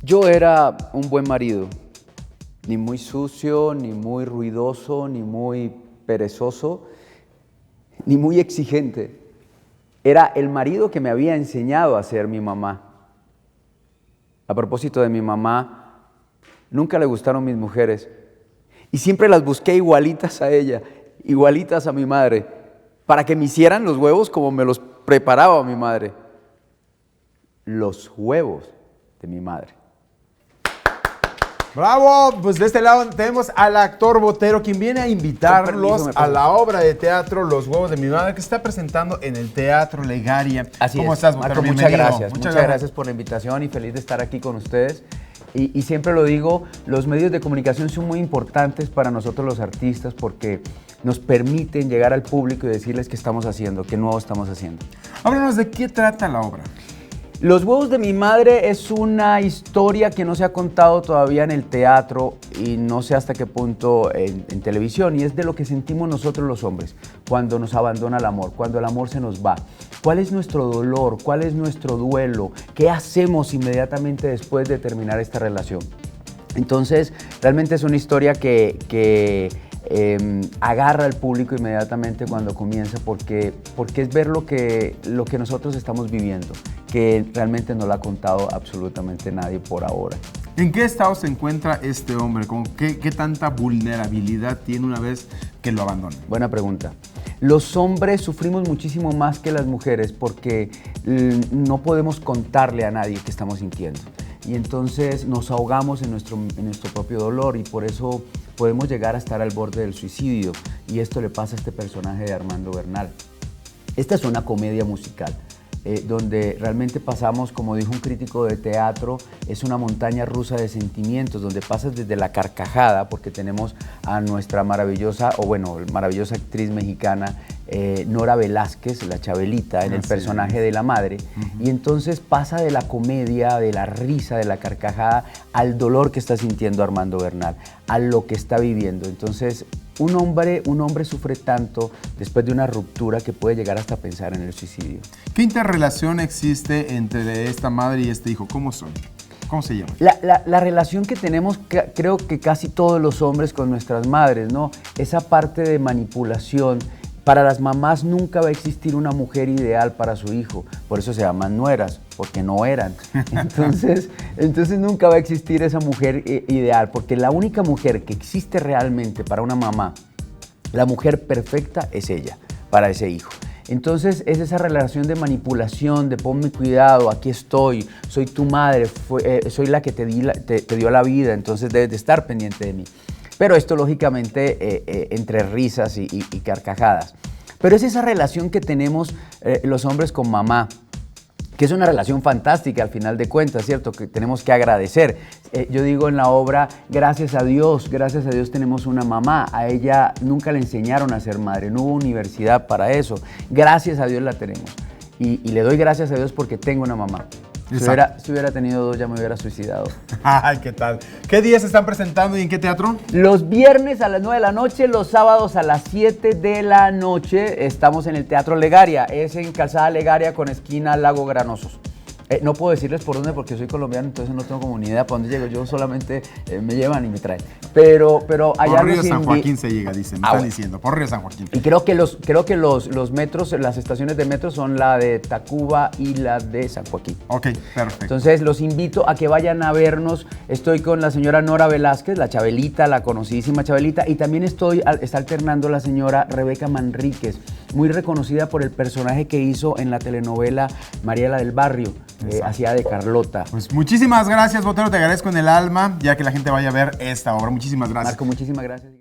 Yo era un buen marido, ni muy sucio, ni muy ruidoso, ni muy perezoso, ni muy exigente. Era el marido que me había enseñado a ser mi mamá. A propósito de mi mamá, nunca le gustaron mis mujeres y siempre las busqué igualitas a ella, igualitas a mi madre, para que me hicieran los huevos como me los preparaba mi madre. Los huevos de mi madre. ¡Bravo! Pues de este lado tenemos al actor Botero, quien viene a invitarlos a la obra de teatro Los huevos de mi madre, que se está presentando en el Teatro Legaria. Así ¿Cómo es, estás, Botero? Marco, Bienvenido. muchas gracias por la invitación y feliz de estar aquí con ustedes. Y siempre lo digo, los medios de comunicación son muy importantes para nosotros los artistas porque nos permiten llegar al público y decirles qué estamos haciendo, qué nuevo estamos haciendo. Háblanos de qué trata la obra. Los huevos de mi madre es una historia que no se ha contado todavía en el teatro y no sé hasta qué punto en televisión, y es de lo que sentimos nosotros los hombres cuando nos abandona el amor, cuando el amor se nos va. ¿Cuál es nuestro dolor? ¿Cuál es nuestro duelo? ¿Qué hacemos inmediatamente después de terminar esta relación? Entonces, realmente es una historia que agarra al público inmediatamente cuando comienza porque es ver lo que nosotros estamos viviendo, que realmente no lo ha contado absolutamente nadie por ahora. ¿En qué estado se encuentra este hombre? ¿Qué tanta vulnerabilidad tiene una vez que lo abandona? Buena pregunta. Los hombres sufrimos muchísimo más que las mujeres porque no podemos contarle a nadie qué estamos sintiendo. Y entonces nos ahogamos en nuestro propio dolor y por eso podemos llegar a estar al borde del suicidio. Y esto le pasa a este personaje de Armando Bernal. Esta es una comedia musical. Donde realmente pasamos, como dijo un crítico de teatro, es una montaña rusa de sentimientos, donde pasas desde la carcajada, porque tenemos a nuestra maravillosa actriz mexicana, Nora Velázquez, la Chabelita, en el personaje de la madre, y entonces pasa de la comedia, de la risa, de la carcajada, al dolor que está sintiendo Armando Bernal, a lo que está viviendo. Entonces, un hombre sufre tanto después de una ruptura que puede llegar hasta pensar en el suicidio. ¿Qué interrelación existe entre esta madre y este hijo? ¿Cómo son? ¿Cómo se llama? La relación que tenemos, creo que casi todos los hombres con nuestras madres, ¿no? Esa parte de manipulación. Para las mamás nunca va a existir una mujer ideal para su hijo, por eso se llaman nueras, porque no eran. Entonces nunca va a existir esa mujer ideal, porque la única mujer que existe realmente para una mamá, la mujer perfecta es ella, para ese hijo. Entonces es esa relación de manipulación, de ponme cuidado, aquí estoy, soy tu madre, soy la que te dio la vida, entonces debes de estar pendiente de mí. Pero esto lógicamente entre risas y carcajadas. Pero es esa relación que tenemos los hombres con mamá, que es una relación fantástica al final de cuentas, ¿cierto? Que tenemos que agradecer. Yo digo en la obra, gracias a Dios tenemos una mamá. A ella nunca le enseñaron a ser madre, no hubo universidad para eso. Gracias a Dios la tenemos. Y le doy gracias a Dios porque tengo una mamá. Si hubiera tenido dos, ya me hubiera suicidado. Ay, ¿qué tal? ¿Qué días se están presentando y en qué teatro? Los viernes a las 9 de la noche, los sábados a las 7 de la noche. Estamos en el Teatro Legaria. Es en Calzada Legaria con esquina Lago Granosos. No puedo decirles por dónde porque soy colombiano, entonces no tengo como ni idea para dónde llego. Yo solamente me llevan y me traen. Pero allá por Río San Joaquín se llega, dicen. Me están diciendo. Por Río San Joaquín. Y creo que los metros, las estaciones de metro son la de Tacuba y la de San Joaquín. Ok, perfecto. Entonces los invito a que vayan a vernos. Estoy con la señora Nora Velázquez, la Chabelita, la conocidísima Chabelita. Y también está alternando la señora Rebeca Manríquez, muy reconocida por el personaje que hizo en la telenovela Mariela del Barrio. Hacía de Carlota. Pues muchísimas gracias, Botero, te agradezco en el alma, ya que la gente vaya a ver esta obra. Muchísimas gracias. Marco, muchísimas gracias.